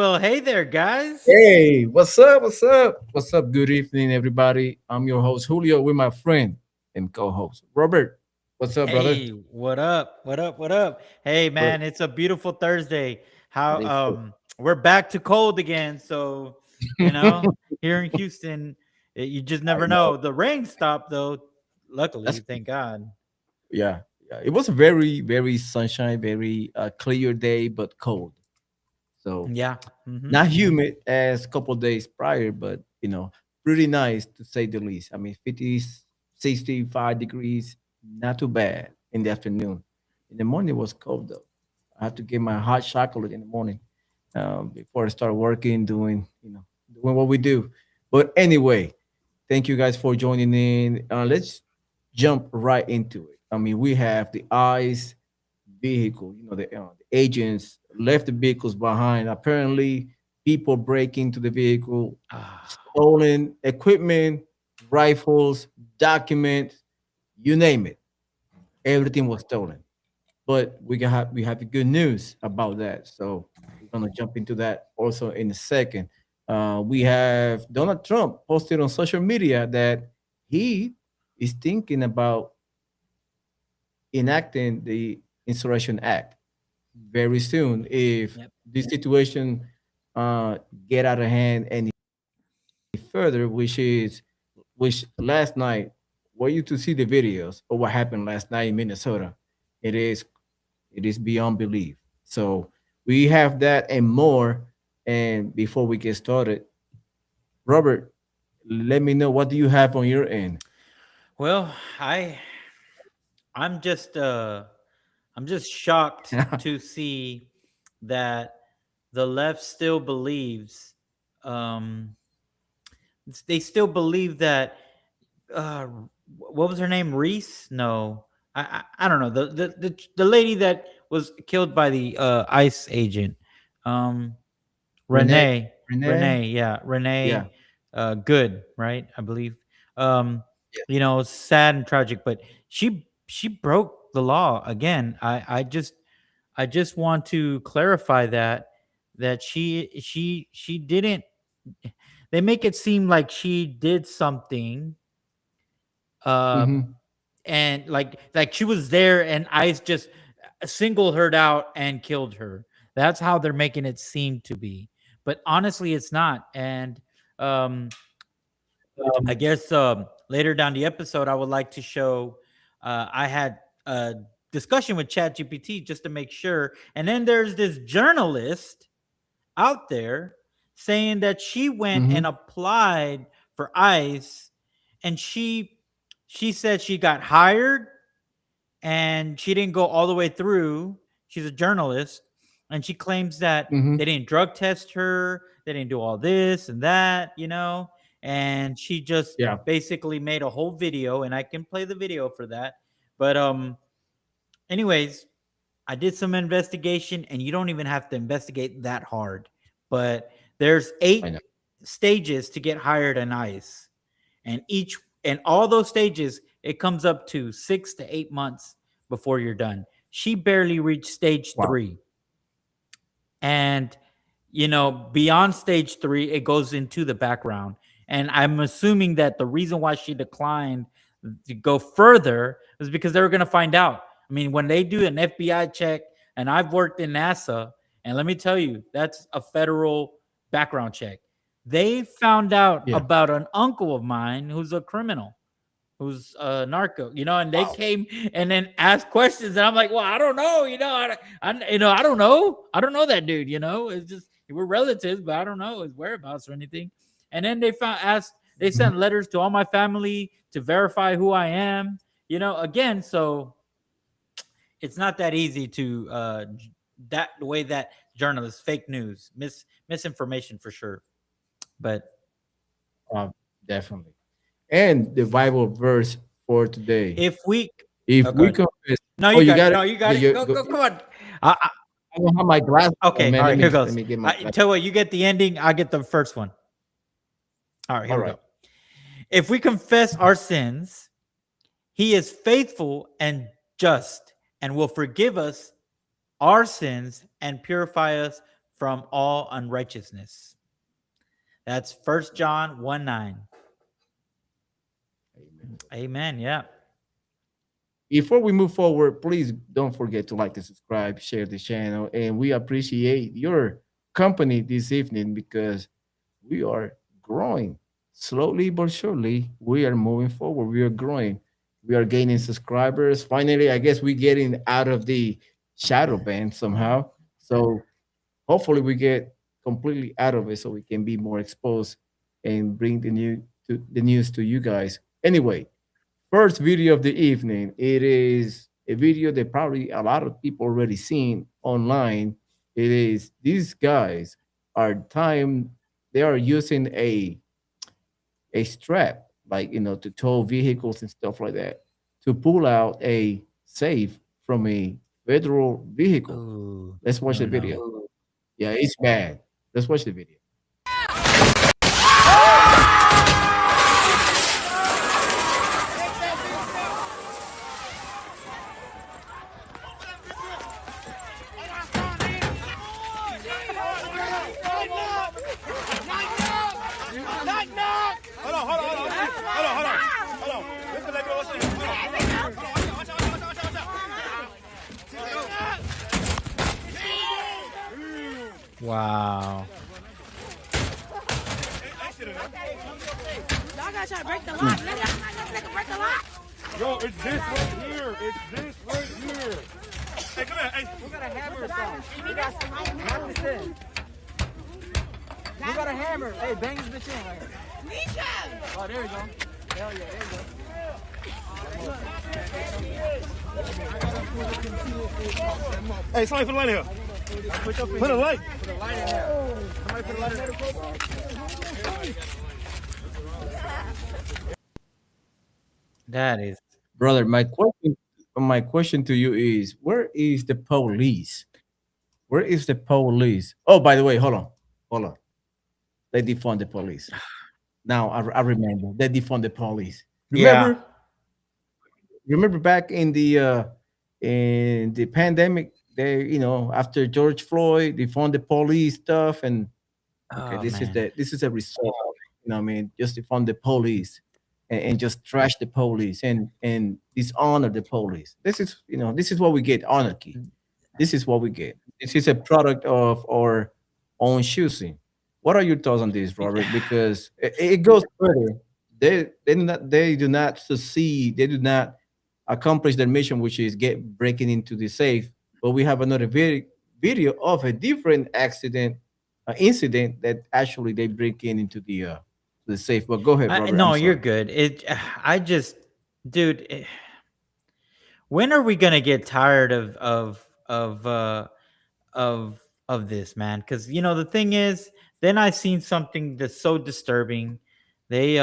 Well, hey there, guys. Hey, what's up? What's up? What's up? Good evening, everybody. I'm your host, Julio, with my friend and co host, Robert. What's up, brother? Hey, what up? What up? What up? Hey, Robert, man, it's a beautiful Thursday. it How is good. we're back to cold again, so you know, here in Houston, you just I never know. know. The rain stopped though. That's Luckily, thank God. yeah, yeah. It was a very, very sunshine, very clear day, but cold. So Yeah. Mm-hmm. not humid as a couple days prior, but pretty nice to say the least. I mean, 50, 65 degrees, not too bad in the afternoon. In the morning, it was cold though. I have to get my hot chocolate in the morning before I start working, doing what we do. But anyway, thank you guys for joining in. Let's jump right into it. I mean, we have the ICE vehicle. The agents left the vehicles behind. Apparently, people break into the vehicle, Ah, stolen equipment, rifles, documents, you name it. Everything was stolen. But we have good news about that. So we're gonna jump into that also in a second. We have Donald Trump posted on social media that he is thinking about enacting the Insurrection Act very soon if yep. this situation get out of hand any further, which last night, were you to see the videos of what happened last night in Minnesota, it is it is beyond belief. So we have that and more. And before we get started, Robert, let me know, what do you have on your end? Well, I'm just I'm just shocked to see that the left still believes um they still believe that uh what was her name, Reese? No, I don't know, the lady that was killed by the ICE agent, um Renee, Renee. Renee, Renee, yeah, yeah, Renee. Good, right? I believe. Um, yeah. it's sad and tragic, but she broke the law again. I just want to clarify that she didn't. They make it seem like she did something, uh, Hmm. and like she was there, and ICE just singled her out and killed her. That's how they're making it seem to be. But honestly, it's not. And um, I guess later down the episode, I would like to show. I had a discussion with ChatGPT just to make sure, and then there's this journalist out there saying that she went and Hmm. applied for ICE, and she said she got hired and she didn't go all the way through. She's a journalist, and she claims that Hmm. they didn't drug test her, they didn't do all this and that. And she just Yeah. basically made a whole video, and I can play the video for that. But anyways, I did some investigation, and you don't even have to investigate that hard. But there's I 8 know. stages to get hired in ICE, and all those stages, it comes up to 6 to 8 months before you're done. She barely reached stage Wow. 3, and beyond stage 3, it goes into the background. And I'm assuming that the reason why she declined to go further is because they were going to find out. I mean, when they do an FBI check, and I've worked in NASA, and let me tell you, that's a federal background check. They found out Yeah. about an uncle of mine who's a criminal, who's a narco, and they Wow. came and then asked questions, and I'm like, well, I don't know, I don't know, that dude, it's just we're relatives, but I don't know his whereabouts or anything. And then they Mhm. sent letters to all my family to verify who I am, again. So it's not that easy to that the way that journalists, fake news, misinformation for sure. But Um, definitely. And the Bible verse for today. if we If oh we god confess, no oh, you you got it got no it. you got Okay, it you go go. go come on. I, I don't have my glasses on, Okay, man. all Let right, me here let goes. me get my I glasses. tell you what, you get the ending, I get the first one. All right, here All we right. go. If we confess our sins, he is faithful and just and will forgive us our sins and purify us from all unrighteousness. That's First John 1 9. Amen. Amen. Yeah. Before we move forward, please don't forget to like and subscribe, share the channel, and we appreciate your company this evening because we are growing slowly but surely. We are moving forward. We are growing. We are gaining subscribers. Finally, I guess we're getting out of the shadow band somehow. So hopefully we get completely out of it so we can be more exposed and bring the news to you guys. Anyway, first video of the evening. It is a video that probably a lot of people already seen online. It is these guys are time they are using a strap, like to tow vehicles and stuff like that, to pull out a safe from a federal vehicle. Ooh. Let's watch No, the no. video. Yeah, it's bad. Let's watch the video. Wow. Y'all gotta try to break the lock. Let y'all break the lock. Yo, it's this right here. It's this right here. Hey, come here. Hey, We got a hammer or something. We got some knock this in. We got a hammer. Hey, bang this bitch in right here. Nisha! Oh, there you go. Hell yeah, there you go. hey, somebody put a light in here. Put a light. Put a light in there. Somebody put a light in there. That is. Brother, my question to you is where is the police? Where is the police? Oh, by the way, hold on. They defund the police. Now I remember they defund the police. Yeah. Remember back in the pandemic, they after George Floyd, defund the police stuff, and okay, Oh, this man. is a result. What I mean, just defund the police and just trash the police and dishonor the police. This is what we get, anarchy. This is what we get. This is a product of our own choosing. What are your thoughts on this, Robert? Because it goes further. They do not succeed. They do not accomplish their mission, which is get breaking into the safe. But we have another video of a different incident that actually they break into the safe. But go ahead, Robert. No, I'm you're sorry. good. I just, dude. When are we gonna get tired of of this, man? Because the thing is, then I seen something that's so disturbing. They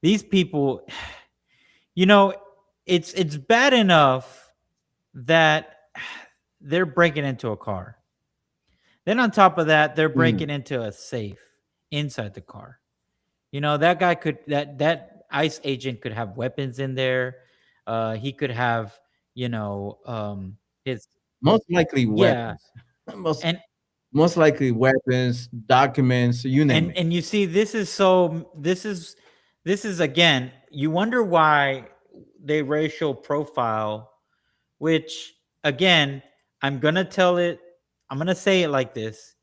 these people, you know, it's bad enough that they're breaking into a car. Then on top of that, they're Mm. breaking into a safe inside the car. That guy could that ICE agent could have weapons in there. He could have, his Most likely yeah, weapons. Most and most likely weapons, documents, you name it. and you see, this is again. You wonder why they racial profile, which again, I'm gonna tell it. I'm gonna say it like this: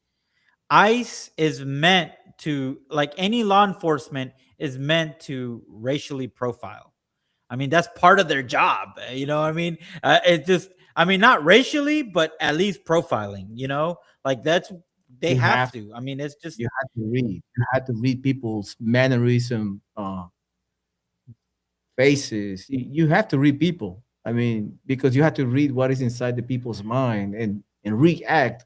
ICE is meant to, like any law enforcement, is meant to racially profile. I mean, that's part of their job. You know what I mean? It just, I mean, not racially, but at least profiling, like that's, they You have have to. I mean, it's just, you had to read. You had to read people's mannerism, faces. You have to read people. I mean, because you have to read what is inside the people's mind and react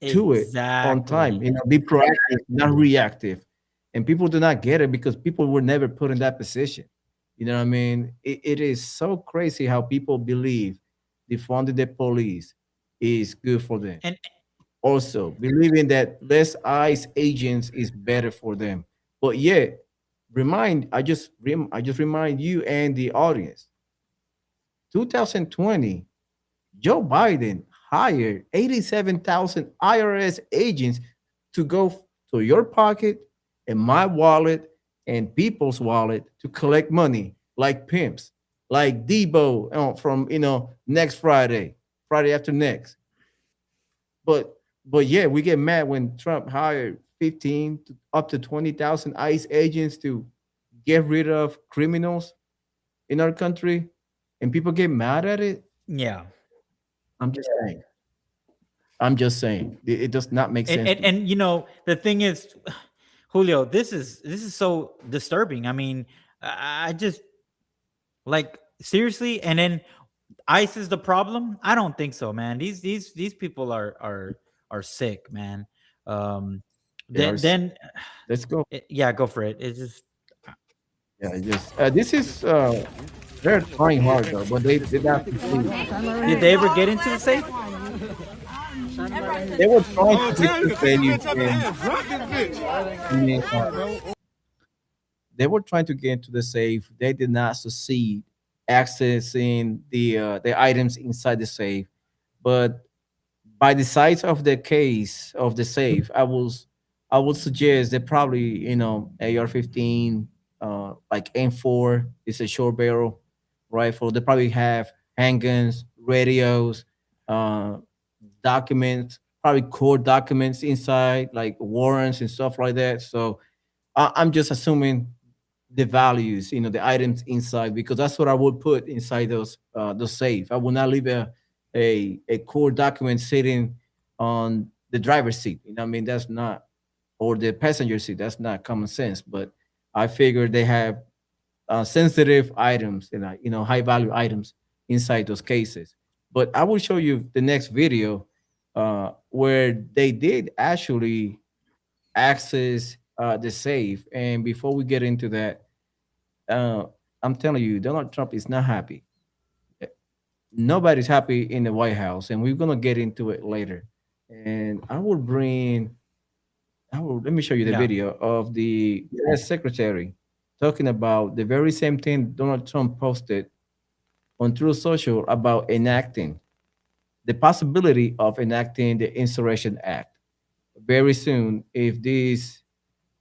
to it on time. exactly. Be proactive, not reactive. And people do not get it because people were never put in that position. You know what I mean? It is so crazy how people believe defunding the police is good for them. And Also, believing that less ICE agents is better for them. But yet, I just remind you and the audience, 2020, Joe Biden hired 87,000 IRS agents to go to your pocket and my wallet and people's wallet to collect money like pimps, like Debo from next Friday, Friday after next. But yeah, we get mad when Trump hired 15 to up to 20,000 ICE agents to get rid of criminals in our country, and people get mad at it. Yeah. I'm just saying. I'm just saying. It does not make sense. to me. And the thing is, Julio, this is so disturbing. I mean, I just like seriously. And then ICE is the problem. I don't think so, man. These people are sick, man. They are Then Let's go. yeah, go for it. It's just Yeah, just this is they're trying hard though, but they not succeed. did they ever get into the safe? They were trying Oh, to tell get you the to take venue, your bitch up in and here. Drop this bitch. I mean, they were trying to get into the safe. They did not succeed accessing the items inside the safe. But by the size of the case of the safe, I would suggest that probably AR-15, like M4 is a short barrel rifle. They probably have handguns, radios, uh, documents, probably court documents inside, like warrants and stuff like that. So I'm just assuming the values, the items inside, because that's what I would put inside those safe. I would not leave a core document sitting on the driver's seat. I mean, that's not, or the passenger seat. That's not common sense. But I figure they have sensitive items and high value items inside those cases. But I will show you the next video where they did actually access the safe. And before we get into that, uh, I'm telling you, Donald Trump is not happy. Nobody's happy in the White House, and we're gonna get into it later. And let me show you the Yeah. video of the U.S. Secretary talking about the very same thing Donald Trump posted on Truth Social about enacting the possibility of enacting the Insurrection Act very soon if this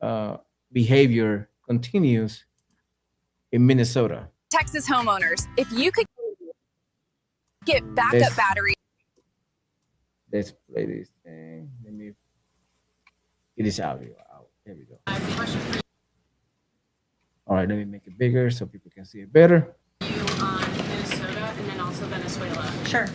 uh, behavior continues in Minnesota. Texas homeowners, if you could get backup Let's- batteries. Let's play this thing. Let me get this audio out. There we go. All right, let me make it bigger so people can see it better. On Minnesota and then also Venezuela. Sure.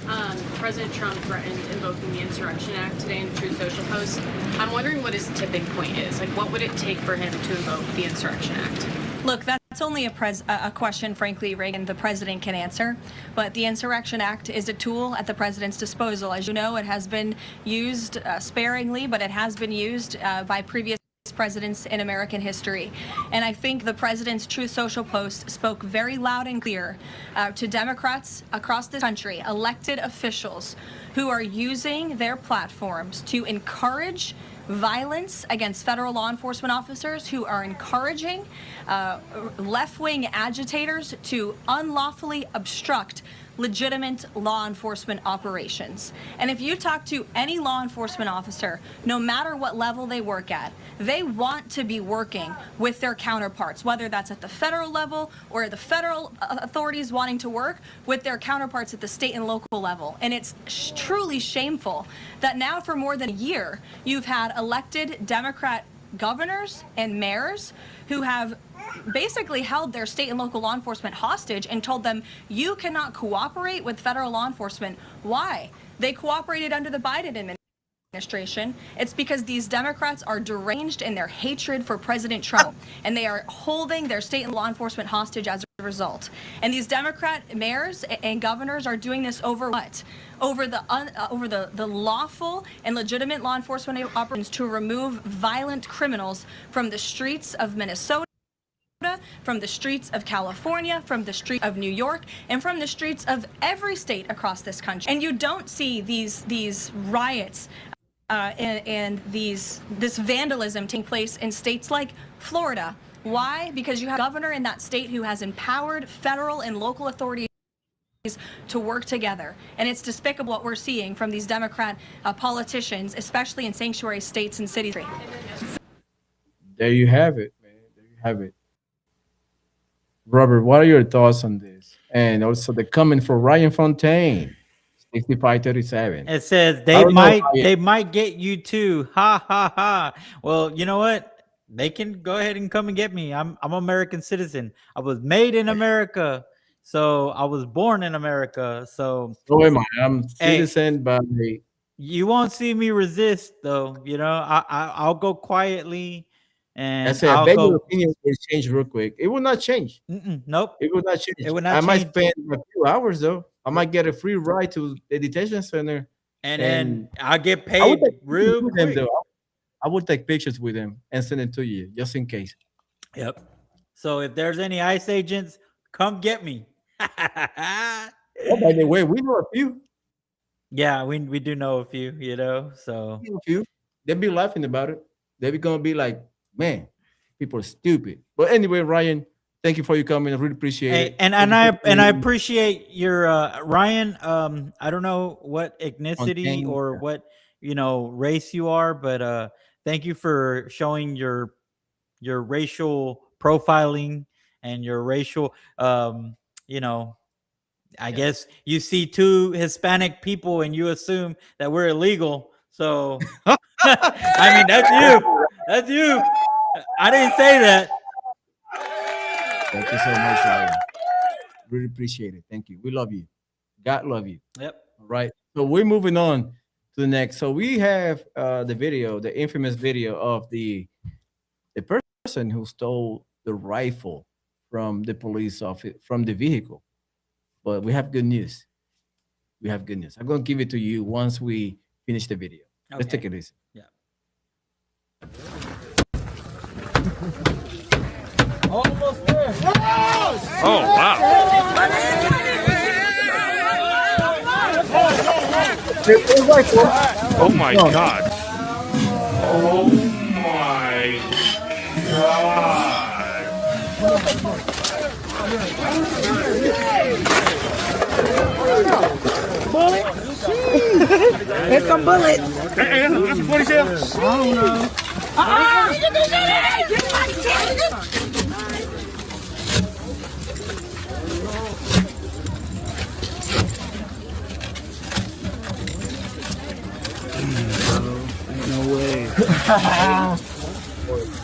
President Trump threatened invoking the Insurrection Act today in a Truth Social post. I'm wondering what his tipping point is. Like, what would it take for him to invoke the Insurrection Act? Look, that's only a question, frankly, Reagan, the president can answer. But the Insurrection Act is a tool at the president's disposal. As you know, it has been used sparingly, but it has been used by previous presidents in American history. And I think the president's Truth Social post spoke very loud and clear to Democrats across the country, elected officials who are using their platforms to encourage violence against federal law enforcement officers, who are encouraging left-wing agitators to unlawfully obstruct legitimate law enforcement operations. And if you talk to any law enforcement officer, no matter what level they work at, they want to be working with their counterparts, whether that's at the federal level or the federal authorities wanting to work with their counterparts at the state and local level. And it's truly shameful that now for more than a year, you've had elected Democrat governors and mayors who have basically held their state and local law enforcement hostage and told them, you cannot cooperate with federal law enforcement. Why? They cooperated under the Biden administration. It's because these Democrats are deranged in their hatred for President Trump, and they are holding their state and law enforcement hostage as a result. And these Democrat mayors and governors are doing this over what? Over the lawful and legitimate law enforcement operations to remove violent criminals from the streets of Minnesota, from the streets of California, from the street of New York, and from the streets of every state across this country. And you don't see these riots and this vandalism taking place in states like Florida. Why? Because you have a governor in that state who has empowered federal and local authorities to work together. And it's despicable what we're seeing from these Democrat politicians, especially in sanctuary states and cities. There you have it, man. There you have it. Robert, what are your thoughts on this? And also the comment for Ryan Fontaine, 6537. It says I they don't know, might Ryan. they might get you too. Ha ha ha. Well, you know what? They can go ahead and come and get me. I'm American citizen. I was made in America. So I was born in America. So So am I. I'm Hey. citizen by you won't see me resist though. You know, I'll go quietly and I said, I I'll bet your go. opinion will change real quick. It will not change. Nope. It will not change. It will not I might change. spend a few hours though. I might get a free ride to the detention center. And then And I'll get I would paid take pictures real with them quick. though. I would take pictures with them and send it to you just in case. Yep. So if there's any ICE agents, come get me. Oh, by the way, we know a few. Yeah, we do know a few, you know. So We know a few. They'll be laughing about it. They'll be gonna be like, man, people are stupid. But anyway, Ryan, thank you for your comment. I really appreciate hey, it. and Thank you I for and I being- appreciate your Ryan. I don't know what ethnicity Fontaine, or yeah. what race you are, but thank you for showing your racial profiling and your racial I guess you see two Hispanic people and you assume that we're illegal. So I mean that's you. That's you. I didn't say that. Thank you so much, Ryan. Really appreciate it. Thank you. We love you. God love you. Yep. All right. So we're moving on to the next. So we have the video, the infamous video of the person who stole the rifle from the police office, from the vehicle. But we have good news. We have good news. I'm going to give it to you once we finish the video. Let's Okay. take it easy. Yeah. Oh, wow. Oh, my God. Oh, my God. There's some bullets. Hey, that's a 47. Ah! Get my shit.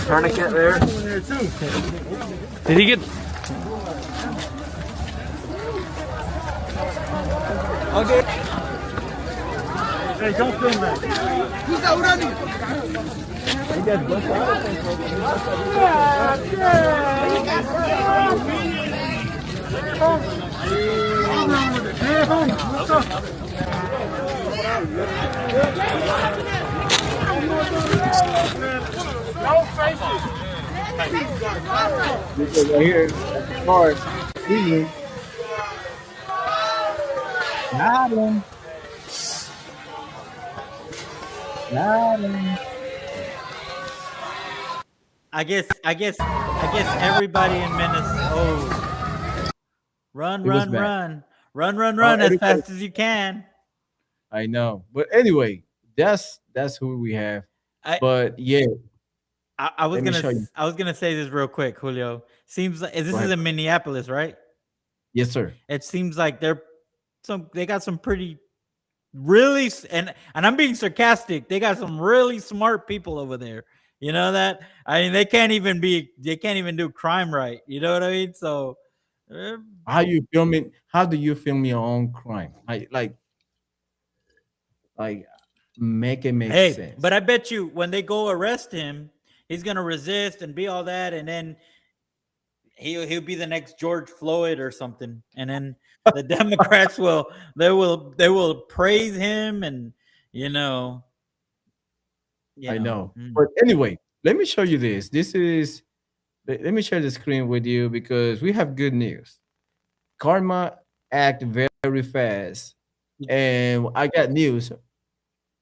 Tourniquet there. Did he get... Hey, don't film that. Right here, hard. Got him. Got him. I guess everybody in Minnesota. Run, It was run, bad. run as everybody- fast as you can. I know. But anyway, that's who we have. I- But yeah, I was Let me show you. gonna say this real quick, Julio. Seems like this Go is ahead. in Minneapolis, right? yes, sir. It seems like they got some pretty really and I'm being sarcastic. They got some really smart people over there. You know that? I mean, they can't even do crime right. You know what I mean? So How you film it? How do you film your own crime? Like make it make hey, sense. but I bet you when they go arrest him, he's gonna resist and be all that, and then he'll be the next George Floyd or something, and then the Democrats will praise him, and you know. I know. Mm. But anyway, let me show you this. Let me share the screen with you because we have good news. Karma act very fast. And I got news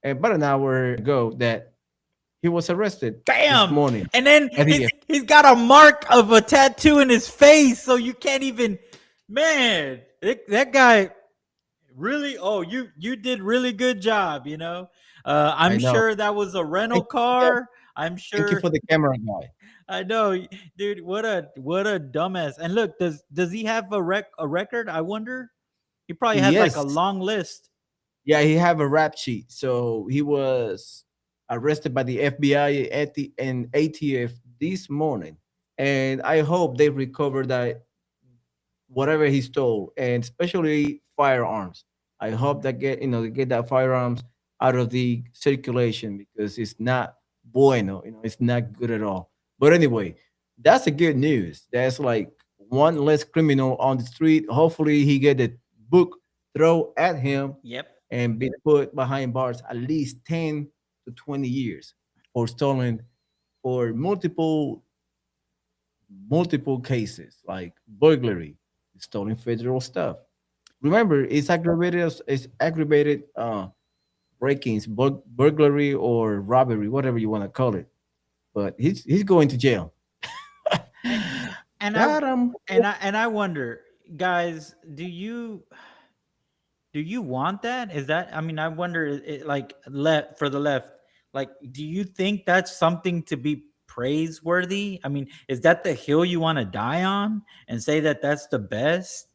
about an hour ago that he was arrested Bam! this morning. And then And he- he's got a mark of a tattoo in his face, so you can't even Man, that guy really. Oh, you did really good job. You know, I I'm know. sure that was a rental Thank you for that. car. I'm Thank you sure. for the camera guy. I know, dude. What a dumbass. And look, does he have a record? I wonder. He probably has like a Yes. long list. Yeah, he have a rap sheet. So he was arrested by the FBI and ATF this morning, and I hope they recover that whatever he stole, and especially firearms. I hope that they get that firearms out of the circulation because it's not bueno. It's not good at all. But anyway, that's a good news. That's like one less criminal on the street. Hopefully, he get a book thrown at him Yep. and be put behind bars at least 10 to 20 years for stolen for multiple cases like burglary, stolen federal stuff. Remember, it's aggravated break-ins, burglary or robbery, whatever you want to call it. But he's going to jail. And Got him. I wonder, guys, do you want that? Is that, I mean, I wonder, like, for the left, like, do you think that's something to be praiseworthy? I mean, is that the hill you want to die on and say that that's the best?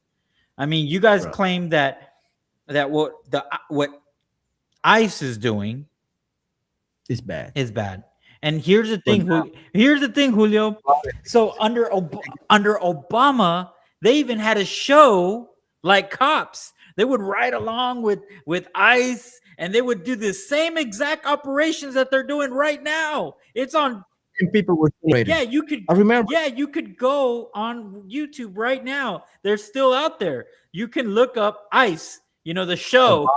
I mean, you guys Bro. claim that what ICE is doing It's bad. is bad. And here's the thing, Julio. So under Obama, they even had a show like Cops. They would ride along with ICE, and they would do the same exact operations that they're doing right now. It's on. And people were waiting. Yeah, you could. I remember. Yeah, you could go on YouTube right now. They're still out there. You can look up ICE. You know the show.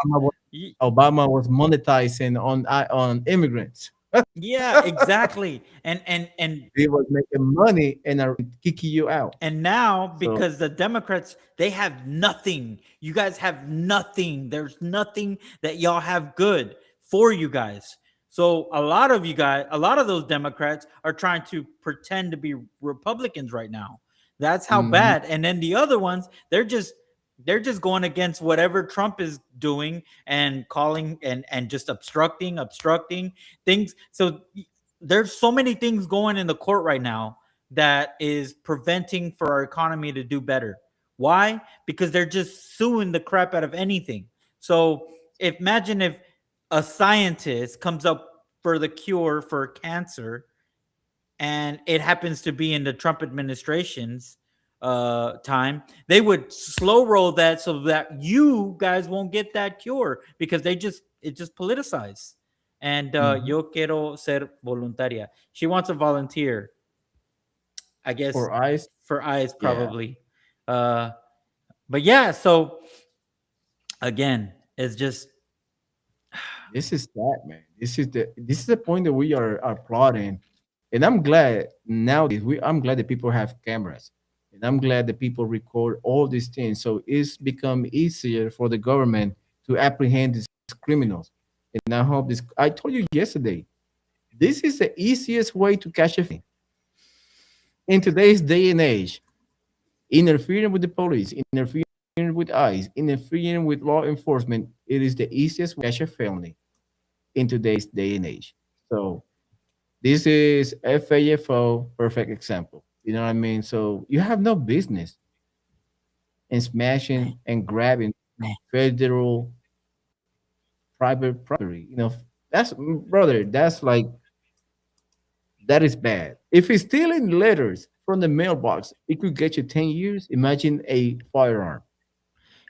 Obama was monetizing on immigrants. Yeah, exactly. And He was making money and are kicking you out. And now, because the Democrats, they have nothing. You guys have nothing. There's nothing that y'all have good for you guys. So a lot of those Democrats are trying to pretend to be Republicans right now. That's how bad. And then the other ones, they're just going against whatever Trump is doing and calling and just obstructing things. So there's so many things going in the court right now that is preventing for our economy to do better. Why? Because they're just suing the crap out of anything. So imagine if a scientist comes up for the cure for cancer and it happens to be in the Trump administration's time, they would slow roll that so that you guys won't get that cure because it just politicized. And yo quiero ser voluntaria. She wants a volunteer, I guess, For ICE. probably. But yeah, so again, it's just This is that, man. This is the point that we are applauding, and I'm glad nowadays. I'm glad that people have cameras, and I'm glad that people record all these things. So it's become easier for the government to apprehend these criminals. And I hope this. I told you yesterday, this is the easiest way to catch a thief. In today's day and age, interfering with the police, interfering with ICE, interfering with law enforcement, it is the easiest way to catch a felony in today's day and age. So this is FAFO perfect example. You know what I mean? So you have no business in smashing and grabbing federal private property. That's brother, that's like that is bad. If it's stealing letters from the mailbox, it could get you 10 years. Imagine a firearm.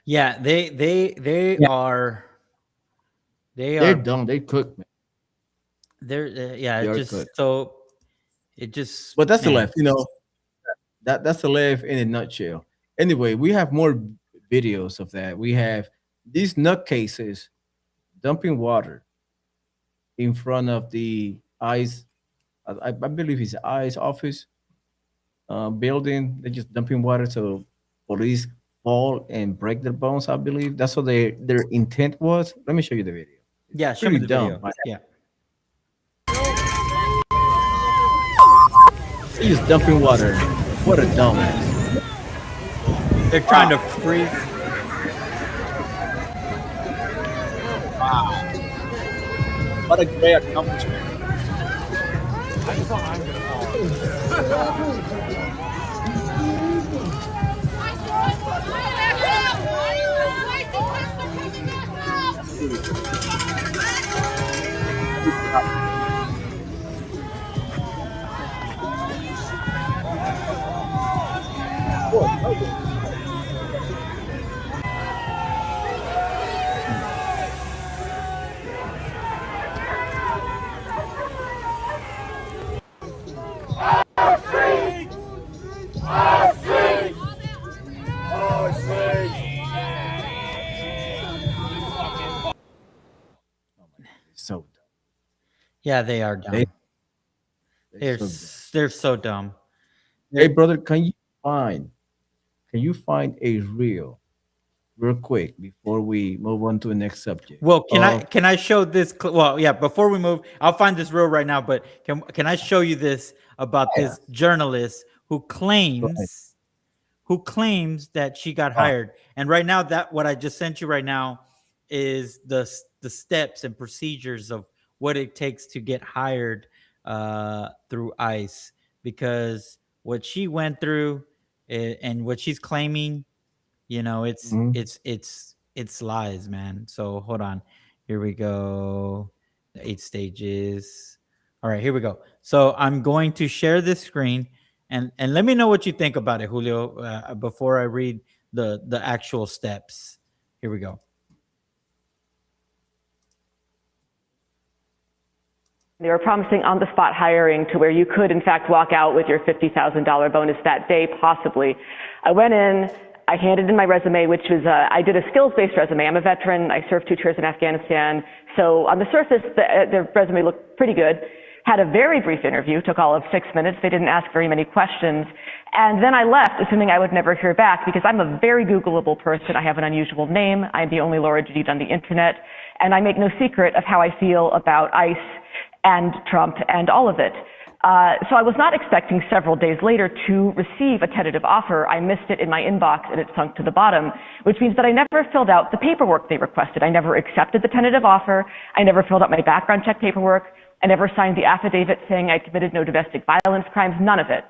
yeah, they are They're done. They cooked, man. they're yeah, They it are just good. so it just But that's the man. left, that's the left in a nutshell. Anyway, we have more videos of that. We have these nutcases dumping water in front of the ICE. I believe it's ICE office building. They're just dumping water so police fall and break their bones. I believe that's what their intent was. Let me show you the video. Yeah, show me pretty the video. dumb. Yeah. He's just dumping water. What a dumbass. They're trying to freeze. What a great accomplishment. I thought I'm gonna fall. So dumb. Yeah, they are dumb. They- They're so dumb. they're so dumb. Hey, brother, can you find a reel real quick before we move on to the next subject? Well, can I show this? Well, yeah. Before we move, I'll find this reel right now. But can I show you this about this journalist who claims that she got hired? And right now, that what I just sent you right now is the steps and procedures of what it takes to get hired through ICE, because what she went through and what she's claiming, you know, it's lies, man. So hold on, here we go. The 8 stages. All right, here we go. So I'm going to share this screen, and let me know what you think about it, Julio, before I read the actual steps. Here we go. They were promising on-the-spot hiring to where you could, in fact, walk out with your $50,000 bonus that day, possibly. I went in, I handed in my resume, which was, I did a skills-based resume. I'm a veteran. I served 2 tours in Afghanistan. So on the surface, the resume looked pretty good. Had a very brief interview, took all of 6 minutes. They didn't ask very many questions. And then I left, assuming I would never hear back, because I'm a very Googleable person. I have an unusual name. I'm the only Laura Jadid on the internet. And I make no secret of how I feel about ICE and Trump and all of it. So I was not expecting several days later to receive a tentative offer. I missed it in my inbox and it sunk to the bottom, which means that I never filled out the paperwork they requested. I never accepted the tentative offer. I never filled out my background check paperwork. I never signed the affidavit saying I committed no domestic violence crimes, none of it.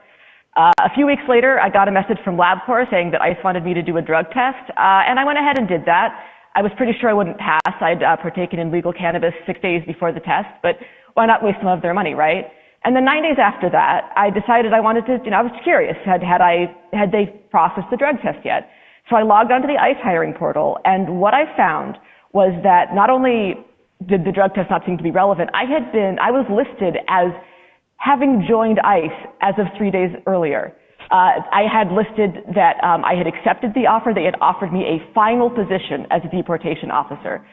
A few weeks later, I got a message from LabCorp saying that ICE wanted me to do a drug test, and I went ahead and did that. I was pretty sure I wouldn't pass. I'd partaken in legal cannabis 6 days before the test, but why not waste some of their money, right? And then 9 days after that, I decided I wanted to, I was curious, had they processed the drug test yet? So I logged onto the ICE hiring portal, and what I found was that not only did the drug test not seem to be relevant, I was listed as having joined ICE as of 3 days earlier. I had listed that I had accepted the offer. They had offered me a final position as a deportation officer.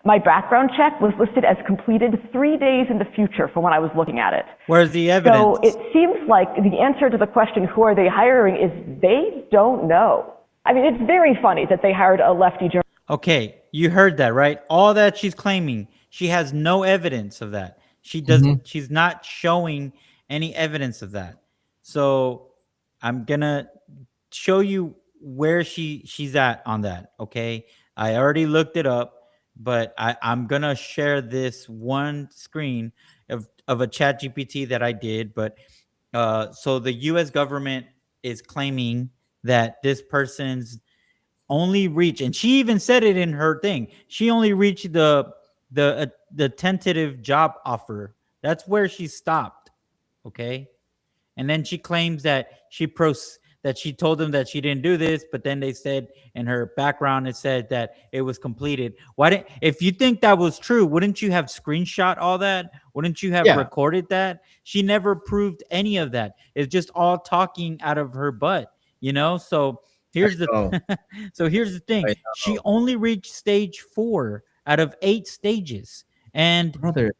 My background check was listed as completed 3 days in the future from when I was looking at it. Where's the evidence? So it seems like the answer to the question, who are they hiring, is they don't know. I mean, it's very funny that they hired a lefty journalist. Okay, you heard that, right? All that she's claiming, she has no evidence of that. She doesn't. She's not showing any evidence of that. So I'm gonna show you where she's at on that. Okay, I already looked it up, but I'm gonna share this one screen of a ChatGPT that I did. But so the U.S. government is claiming that this person's only reach, and she even said it in her thing, she only reached the tentative job offer. That's where she stopped. Okay. And then she claims that she told them that she didn't do this, but then they said in her background it said that it was completed. If you think that was true, wouldn't you have screenshot all that? Wouldn't you have recorded that? She never proved any of that. It's just all talking out of her butt, So here's the thing. She only reached stage 4 out of 8 stages, and Brother,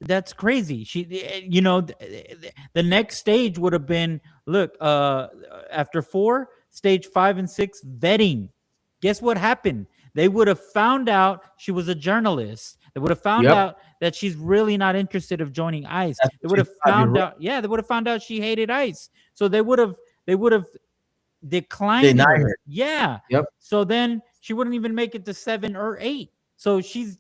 that's crazy. The next stage would have been, look, after 4, stage 5 and 6, vetting. Guess what happened? They would have found out she was a journalist. They would have found out that she's really not interested of joining ICE. They would have found out. Yeah, they would have found out she hated ICE. So they would have declined Deny her. her. Yeah. Yep. So then she wouldn't even make it to 7 or 8. So she's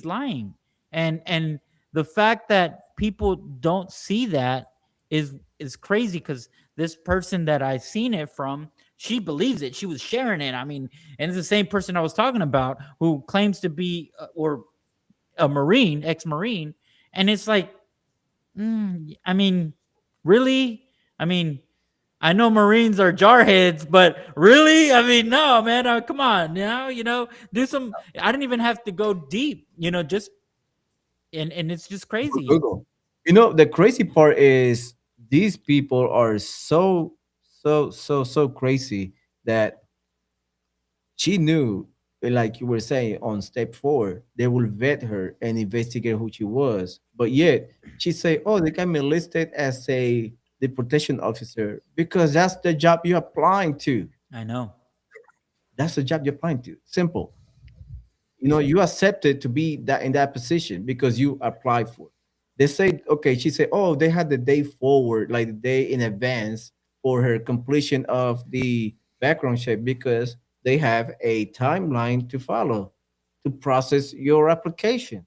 lying. And the fact that people don't see that is crazy, because this person that I seen it from, she believes it. She was sharing it. I mean, and it's the same person I was talking about who claims to be or a Marine, ex-Marine, and it's like, I mean, really? I mean, I know Marines are jarheads, but really? I mean, no, man. Come on, do some. I didn't even have to go deep, just and it's just crazy. Google. The crazy part is these people are so crazy that she knew, like you were saying, on step 4, they will vet her and investigate who she was. But yet she say, "Oh, they got me listed as a deportation officer because that's the job you're applying to. I know. That's the job you're applying to. Simple. You accepted to be that in that position because you applied for it. They say, okay, she said, oh, they had the day forward, like the day in advance for her completion of the background check because they have a timeline to follow to process your application.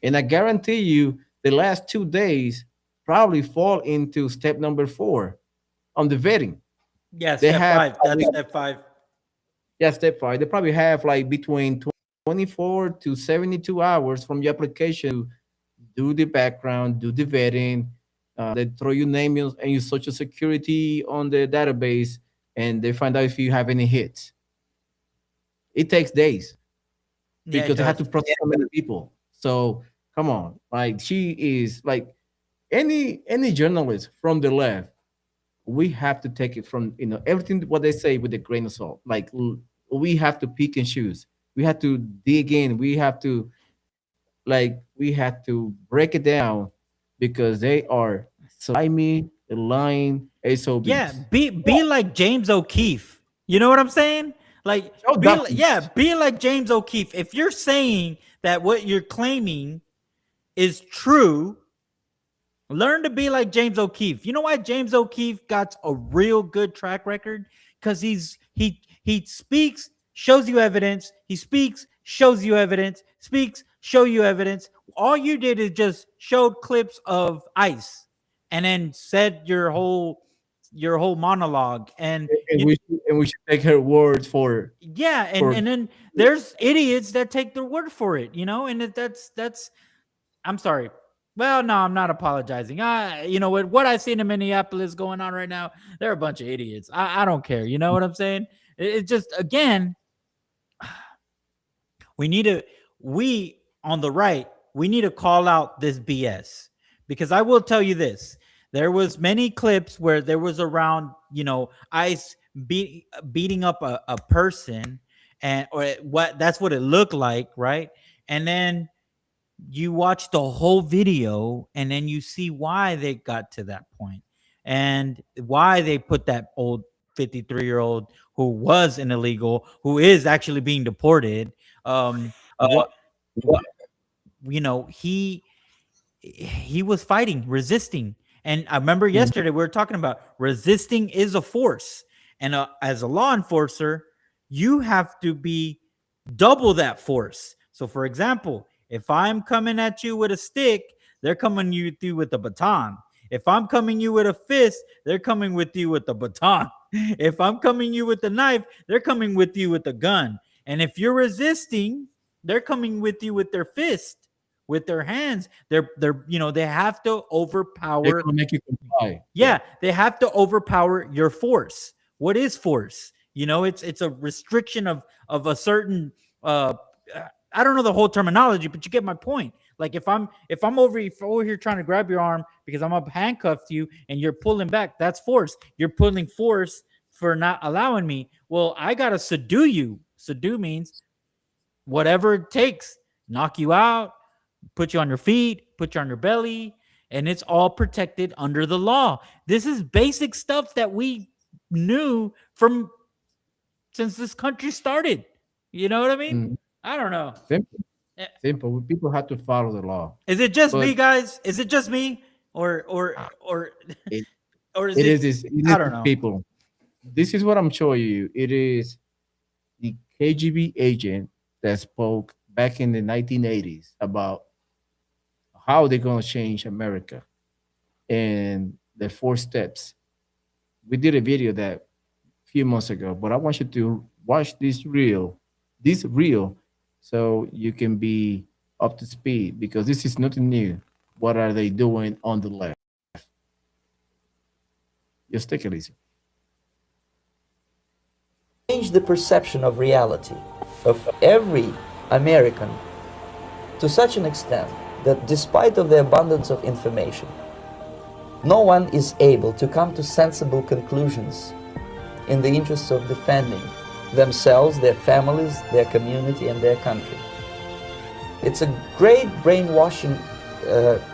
And I guarantee you the last 2 days probably fall into step number 4 on the vetting. Yeah, They step have 5. That's step 5. Yeah, step 5. They probably have like between 24 to 72 hours from your application to do the background, do the vetting. They throw your name and your social security on the database, and they find out if you have any hits. It takes days Yeah, because they have to process so many people. So come on, like she is like any journalist from the left. We have to take it from everything what they say with a grain of salt. Like we have to pick and choose. We have to dig in. We have to break it down because they are slimy, lying SOBs. Yeah, be like James O'Keefe. You know what I'm saying? Like, Show be documents. be like James O'Keefe. If you're saying that what you're claiming is true, learn to be like James O'Keefe. You know why James O'Keefe got a real good track record? Because he speaks, shows you evidence. He speaks, shows you evidence. Speaks, show you evidence. All you did is just showed clips of ICE, and then said your whole monologue. And we should take her words for yeah, for- and then there's idiots that take their word for it, and that's I'm sorry. Well, no, I'm not apologizing. What I see in Minneapolis going on right now, they're a bunch of idiots. I don't care. You know what I'm saying? It's just, again, we on the right, we need to call out this BS, because I will tell you this. There was many clips where there was around, ICE beating up a person, that's what it looked like, right? And then you watch the whole video, and then you see why they got to that point and why they put that old 53-year-old who was an illegal, who is actually being deported. He was fighting, resisting. And I remember yesterday we were talking about resisting is a force. And as a law enforcer, you have to be double that force. So, for example, if I'm coming at you with a stick, they're coming you through with a baton. If I'm coming you with a fist, they're coming with you with a baton. If I'm coming you with a knife, they're coming with you with a gun. And if you're resisting, they're coming with you with their fist, with their hands. They have to overpower. They're gonna make you comply. Yeah, they have to overpower your force. What is force? It's a restriction of a certain I don't know the whole terminology, but you get my point. Like if I'm over here trying to grab your arm because I'm up handcuffed to you and you're pulling back, that's force. You're pulling force for not allowing me. Well, I gotta subdue you. Subdue means whatever it takes, knock you out, put you on your feet, put you on your belly, and it's all protected under the law. This is basic stuff that we knew since this country started. You know what I mean? Mm. I don't know. Simple. People have to follow the law. Is it just me, guys? Is it just me, or It is is I don't know. people. This is what I'm showing you. It is the KGB agent that spoke back in the 1980s about how they're going to change America and the 4 steps. We did a video that a few months ago, but I want you to watch this reel, so you can be up to speed because this is nothing new. What are they doing on the left? Just take it easy. Change the perception of reality of every American to such an extent that despite of the abundance of information, no one is able to come to sensible conclusions in the interests of defending themselves, their families, their community, and their country. It's a great brainwashing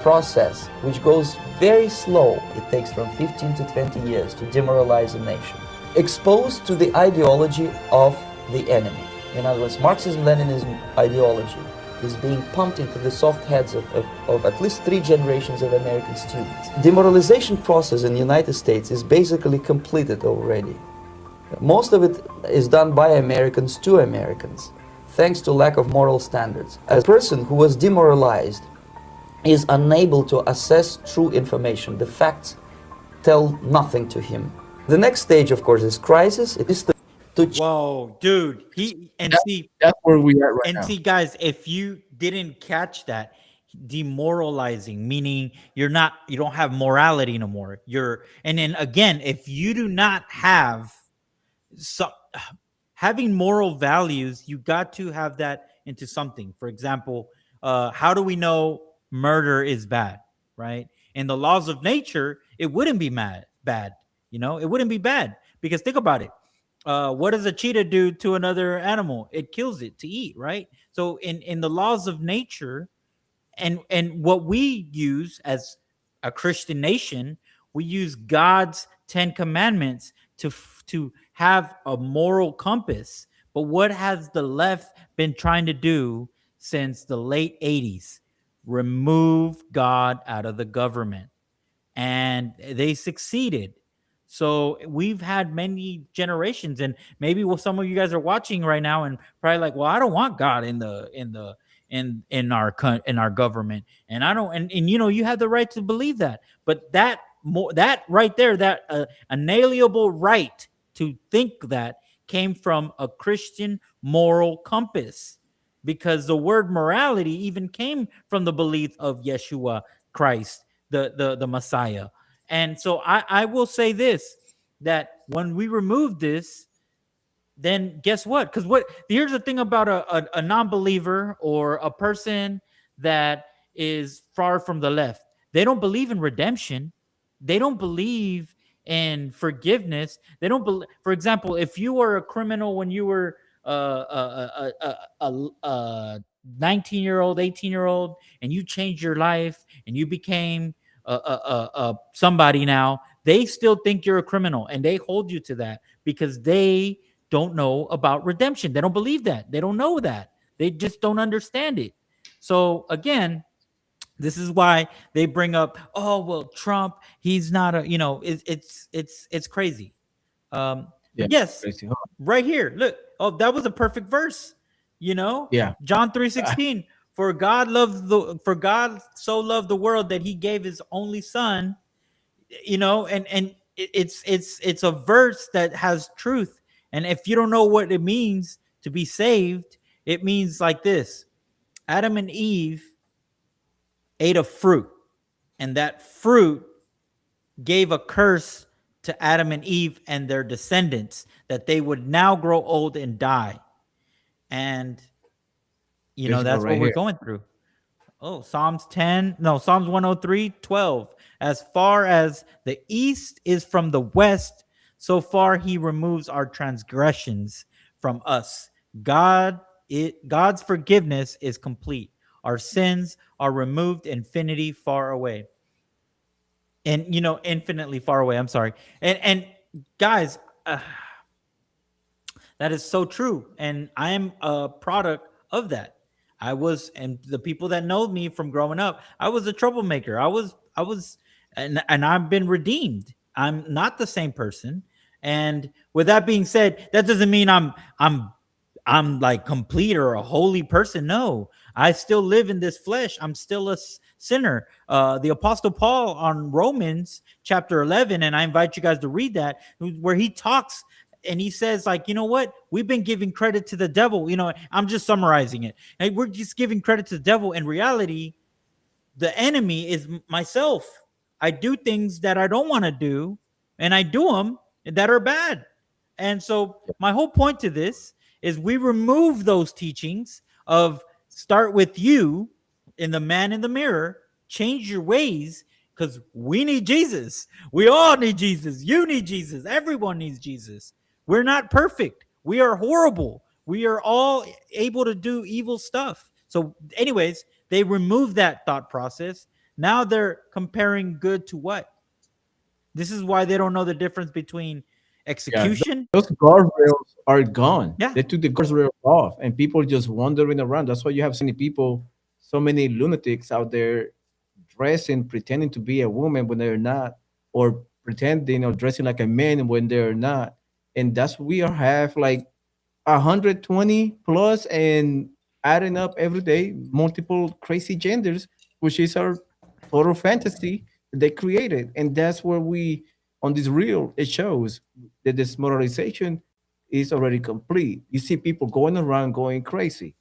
process which goes very slow. It takes from 15 to 20 years to demoralize a nation. Exposed to the ideology of the enemy. In other words, Marxism-Leninism ideology is being pumped into the soft heads of at least 3 generations of American students. Demoralization process in the United States is basically completed already. Most of it is done by Americans to Americans, thanks to lack of moral standards. A person who was demoralized is unable to assess true information. The facts tell nothing to him. The next stage, of course, is crisis. It is to Whoa, dude. That's where we are right and now. see, guys, if you didn't catch that, demoralizing, meaning you don't have morality no more. And then again, if you do not have having moral values, you got to have that into something. For example, how do we know murder is bad, right? In the laws of nature, it wouldn't be bad. It wouldn't be bad because think about it. What does a cheetah do to another animal? It kills it to eat, right? So in the laws of nature, and what we use as a Christian nation, we use God's 10 commandments to have a moral compass. But what has the left been trying to do since the late 80s? Remove God out of the government. And they succeeded. So we've had many generations, and maybe some of you guys are watching right now and probably like, well, I don't want God in our government, and I don't, and you have the right to believe that, but that right there, that inalienable right to think that came from a Christian moral compass, because the word morality even came from the belief of Yeshua Christ, the Messiah. And so I will say this, that when we remove this, then guess what? Because here's the thing about a non-believer or a person that is far from the left. They don't believe in redemption. They don't believe in forgiveness. They don't believe. For example, if you were a criminal when you were a 19-year-old, 18-year-old, and you changed your life and you became somebody now, they still think you're a criminal, and they hold you to that because they don't know about redemption. They don't believe that. They don't know that. They just don't understand it. So again, this is why they bring up, oh, well, Trump, he's not it's crazy. Yes, crazy. Right here. Look, oh, that was a perfect verse. Yeah. John 3:16. For God so loved the world that he gave his only son, and it's a verse that has truth. And if you don't know what it means to be saved, it means like this: Adam and Eve ate a fruit, and that fruit gave a curse to Adam and Eve and their descendants, that they would now grow old and die. And that's what we're going through. Oh, Psalms 103:12. As far as the east is from the west, so far he removes our transgressions from us. God's forgiveness is complete. Our sins are removed infinity far away. And infinitely far away. I'm sorry. And guys, that is so true. And I am a product of that. And the people that know me from growing up, I was a troublemaker. And I've been redeemed. I'm not the same person. And with that being said, that doesn't mean I'm like complete or a holy person. No, I still live in this flesh. I'm still a sinner. The Apostle Paul on Romans chapter 11, and I invite you guys to read that, where he talks and he says, like, you know what? We've been giving credit to the devil. You know, I'm just summarizing it. And we're just giving credit to the devil. In reality, the enemy is myself. I do things that I don't want to do, and I do them that are bad. And so my whole point to this is we remove those teachings of start with you in the man in the mirror, change your ways, because we need Jesus. We all need Jesus. You need Jesus. Everyone needs Jesus. We're not perfect. We are horrible. We are all able to do evil stuff. So anyways, they remove that thought process. Now they're comparing good to what? This is why they don't know the difference between execution. Those guardrails are gone. Yeah. They took the guardrails off, and people just wandering around. That's why you have so many people, so many lunatics out there dressing, pretending to be a woman when they're not, or pretending or dressing like a man when they're not. And that's we are have like 120 plus and adding up every day multiple crazy genders, which is our total fantasy they created. And that's where we on this reel it shows that this moralization is already complete. You see people going around going crazy.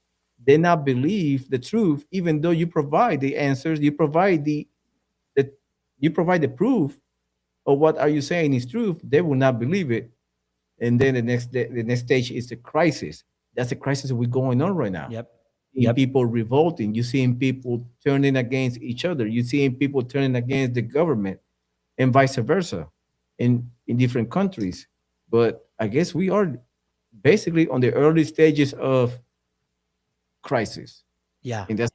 They not believe the truth, even though you provide the answers, the you provide the proof of what are you saying is truth. They will not believe it, and then the next stage is the crisis. That's the crisis we're going on right now. Yep. You people revolting. You seeing people turning against each other. You seeing people turning against the government, and vice versa, in different countries. But I guess we are basically on the early stages of crisis, Yeah. and that's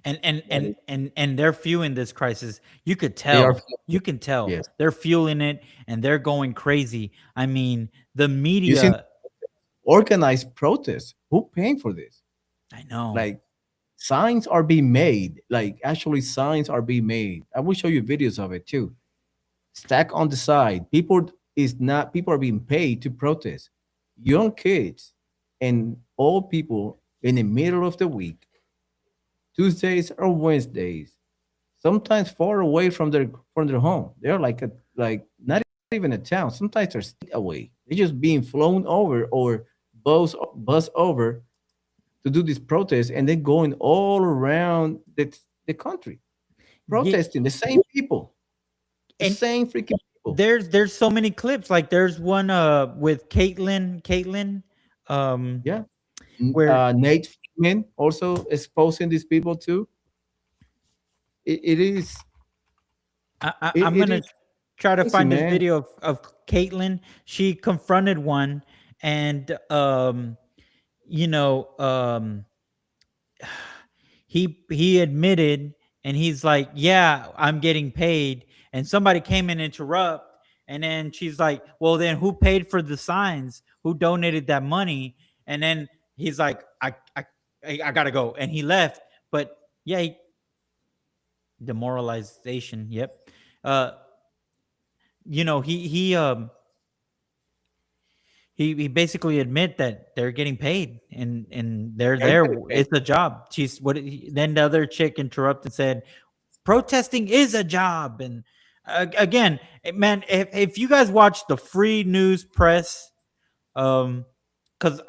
And they're fueling this crisis. You could they tell. are. You can tell. Yes. They're fueling it and they're going crazy. I mean, the You see media. organized protests. Who paying for this? I know. Like signs are being made. Like actually signs are being made. I will show you videos of it too. Stack on the side. People are being paid to protest. Young kids and old people in the middle of the week, Tuesdays or Wednesdays, sometimes far away from their home. They're like not even a town. Sometimes they're state away. They're just being flown over or bus over to do this protest, and then going all around the country protesting the same people, the And same freaking people. there's so many clips. Like there's one with Caitlyn. Yeah. Where Nate Freeman also exposing these people too. It is I'm it gonna is try to crazy, find this man. video of Caitlyn. She confronted one, and you know, he admitted, and he's like, yeah, I'm getting paid. And somebody came in and interrupt, and then she's like, well, then who paid for the signs? Who donated that money? And then he's like, I gotta go, and he left. But yeah, demoralization. Yep. Uh, you know, he basically admit that they're getting paid, and they're They're there. getting paid. It's a job. She's what? Then the other chick interrupted and said, "Protesting is a job." And again, man, if you guys watch the free news press, because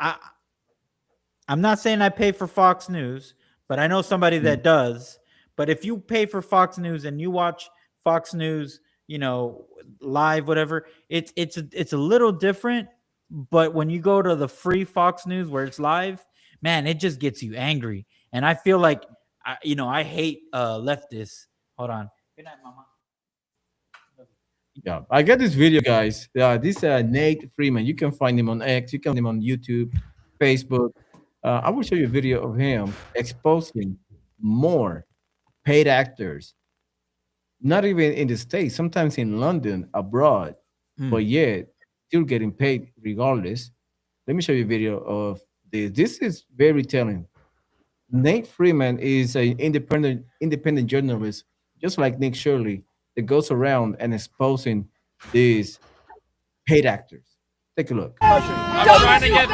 I'm not saying I pay for Fox News, but I know somebody that does. But if you pay for Fox News and you watch Fox News, you know, live, whatever, it's a little different. But when you go to the free Fox News where it's live, man, it just gets you angry. And I feel like, I hate leftists. Hold on. Good night, mama. Yeah, I got this video, guys. This Nate Freeman. You can find him on X. You can find him on YouTube, Facebook. I will show you a video of him exposing more paid actors, not even in the States, sometimes in London, abroad, but yet still getting paid regardless. Let me show you a video of this. This is very telling. Nate Freeman is an independent journalist, just like Nick Shirley, that goes around and exposing these hate actors. Take a look. I'm trying to get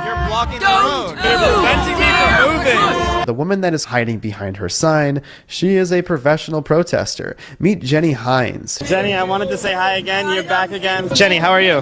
you're blocking the road. You're preventing me from moving. The woman that is hiding behind her sign, she is a professional protester. Meet Jenny Hines. Jenny, I wanted to say hi again. You're back again. Jenny, how are you?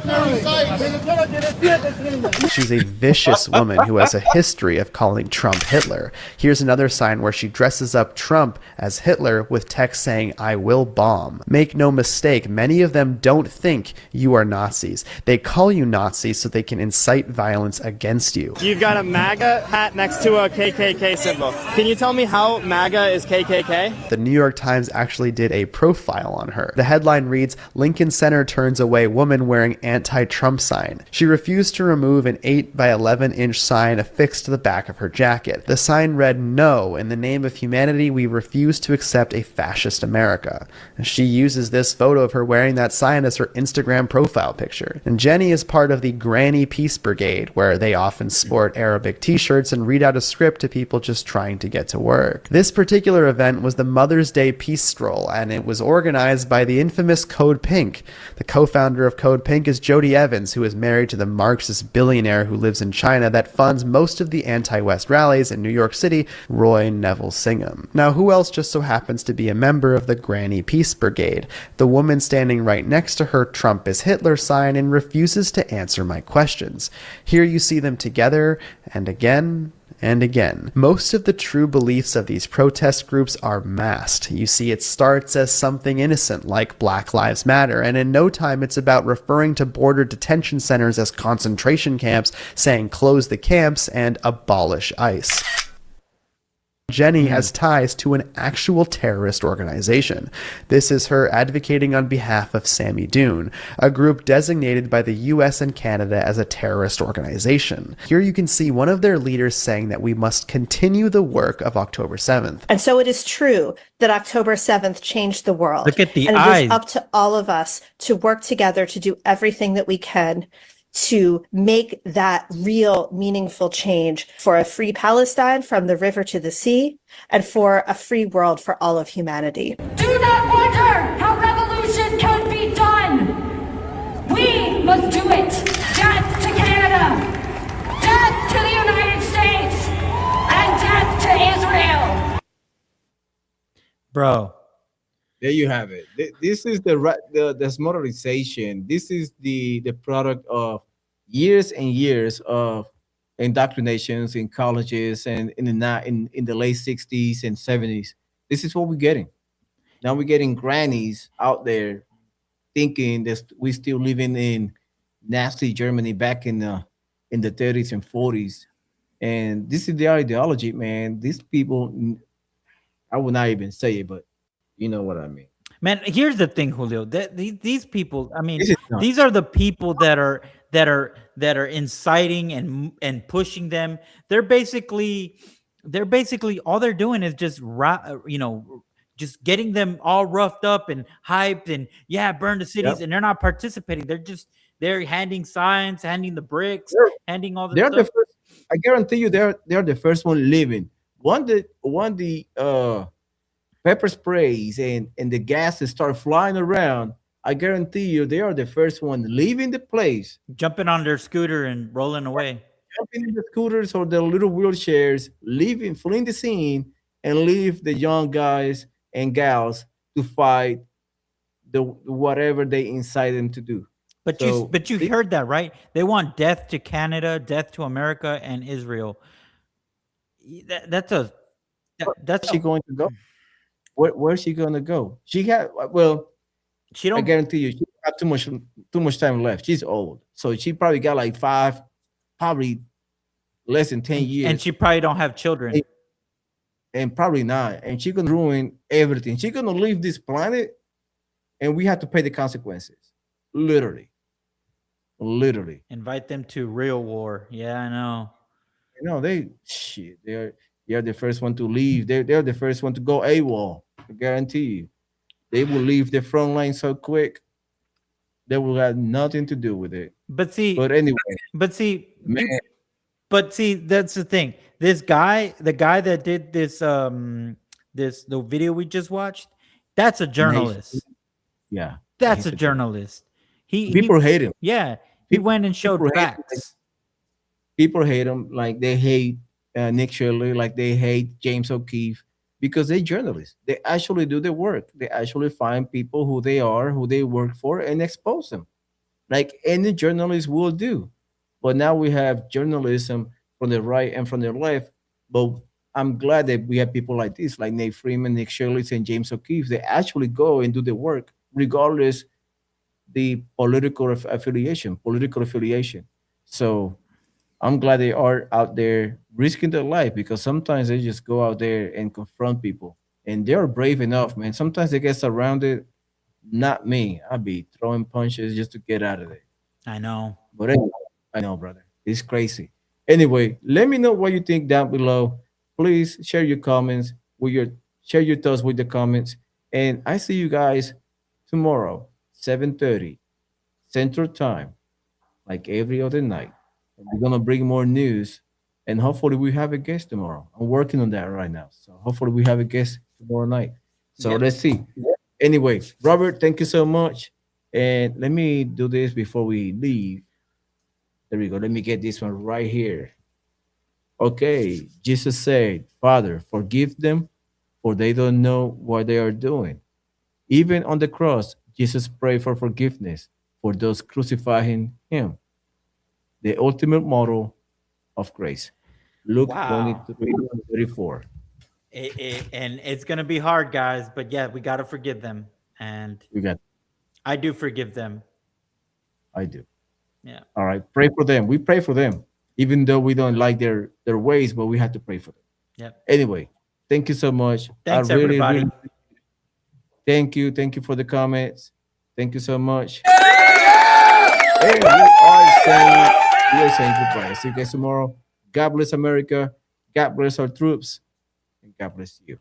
She's a vicious woman who has a history of calling Trump Hitler. Here's another sign where she dresses up Trump as Hitler with text saying, "I will bomb." Make no mistake, many of them don't think you are Nazis. They call you Nazis so they can incite violence against you. You've got a MAGA hat next to a KKK symbol. Can you tell me how MAGA is KKK? The New York Times actually did a profile on her. The headline reads, "Lincoln Center turns away woman wearing anti-Trump sign." She refused to remove an 8 by 11-inch sign affixed to the back of her jacket. The sign read, "No, in the name of humanity, we refuse to accept a fascist America." And she uses this photo of her wearing that sign as her Instagram profile picture. And Jenny is part of the Granny Peace Brigade, where they often sport Arabic t-shirts and read out a script to people just trying to get to work. This particular event was the Mother's Day Peace Stroll, and it was organized by the infamous Code Pink. The co-founder of Code Pink is Jody Evans, who is married to the Marxist billionaire who lives in China that funds most of the anti-West rallies in New York City, Roy Neville Singham. Now, who else just so happens to be a member of the Granny Peace Brigade? The woman standing right next to her Trump is Hitler sign and refuses to answer my questions. Here you see them together, and again, and again. Most of the true beliefs of these protest groups are masked. You see, it starts as something innocent like Black Lives Matter, and in no time it's about referring to border detention centers as concentration camps, saying close the camps and abolish ICE. Jenny has ties to an actual terrorist organization. This is her advocating on behalf of Sammy Dune, a group designated by the US and Canada as a terrorist organization. Here you can see one of their leaders saying that we must continue the work of October 7th. And so it is true that October 7th changed the world. Look at the and eyes. it is up to all of us to work together to do everything that we can to make that real meaningful change for a free Palestine from the river to the sea and for a free world for all of humanity. Do not wonder how revolution can be done. We must do it. Death to Canada, death to the United States, and death to Israel. Bro. There you have it. This is the modernization. This is the product of years and years of indoctrinations in colleges and in the late 60s and 70s. This is what we're getting. Now we're getting grannies out there thinking that we're still living in Nazi Germany back in the 30s and 40s. And this is their ideology, man. These people, I would not even say it, but you know what I mean. Man, here's the thing, Julio. These people, I mean, these are the people that are inciting and pushing them. They're basically all they're doing is just just getting them all roughed up and hyped and burn the cities, and they're not participating. They're handing signs, handing the bricks, handing all the stuff. The first, I guarantee you they're the first one leaving. One the pepper sprays and the gases start flying around, I guarantee you they are the first one leaving the place. Jumping on their scooter and rolling away. Jumping in the scooters or their little wheelchairs, fleeing the scene, and leave the young guys and gals to fight whatever they incite them to do. But you heard that, right? They want death to Canada, death to America and Israel. That's she going to go? Where's she gonna go? She don't. I guarantee you, she got too much time left. She's old, so she probably got like probably less than 10 years, and she probably don't have children, and probably not. And she's gonna ruin everything. She's gonna leave this planet, and we have to pay the consequences. Literally. Invite them to real war. Yeah, I know. They're the first one to leave. They're the first one to go AWOL. I guarantee you. They will leave the front line so quick. They will have nothing to do with it. But anyway. That's the thing. This guy, the guy that did this, the video we just watched, that's a journalist. Yeah. That's a journalist. People hate him. Yeah, he went and showed People hate him. facts. People hate him like they hate Nick Shirley, like they hate James O'Keefe, because they're journalists. They actually do the work. They actually find people who they are, who they work for, and expose them, like any journalist will do. But now we have journalism from the right and from the left. But I'm glad that we have people like this, like Nate Freeman, Nick Shirley, and James O'Keefe. They actually go and do the work, regardless the political affiliation. So I'm glad they are out there risking their life, because sometimes they just go out there and confront people, and they're brave enough, man. Sometimes they get surrounded. Not me. I'd be throwing punches just to get out of there. I know. But anyway, I know, brother. It's crazy. Anyway, let me know what you think down below. Please share your comments with share your thoughts with the comments. And I see you guys tomorrow, 7:30 Central Time, like every other night. And we're gonna bring more news, and hopefully we have a guest tomorrow. I'm working on that right now. So hopefully we have a guest tomorrow night. So Yep. let's see. Anyway, Robert, thank you so much. And let me do this before we leave. There we go. Let me get this one right here. Okay. Jesus said, Father, forgive them, for they don't know what they are doing. Even on the cross, Jesus prayed for forgiveness for those crucifying him. The ultimate model of grace. Luke Wow. 23:34. And it's gonna be hard, guys. But yeah, we gotta forgive them, and We got. I do forgive them. I do. Yeah. All right. Pray for them. We pray for them, even though we don't like their ways, but we have to pray for them. Yep. Anyway, thank you so much. Thanks, everybody. Thank you. Thank you for the comments. Thank you so much. And we are saying goodbye. See you guys tomorrow. God bless America. God bless our troops. And God bless you.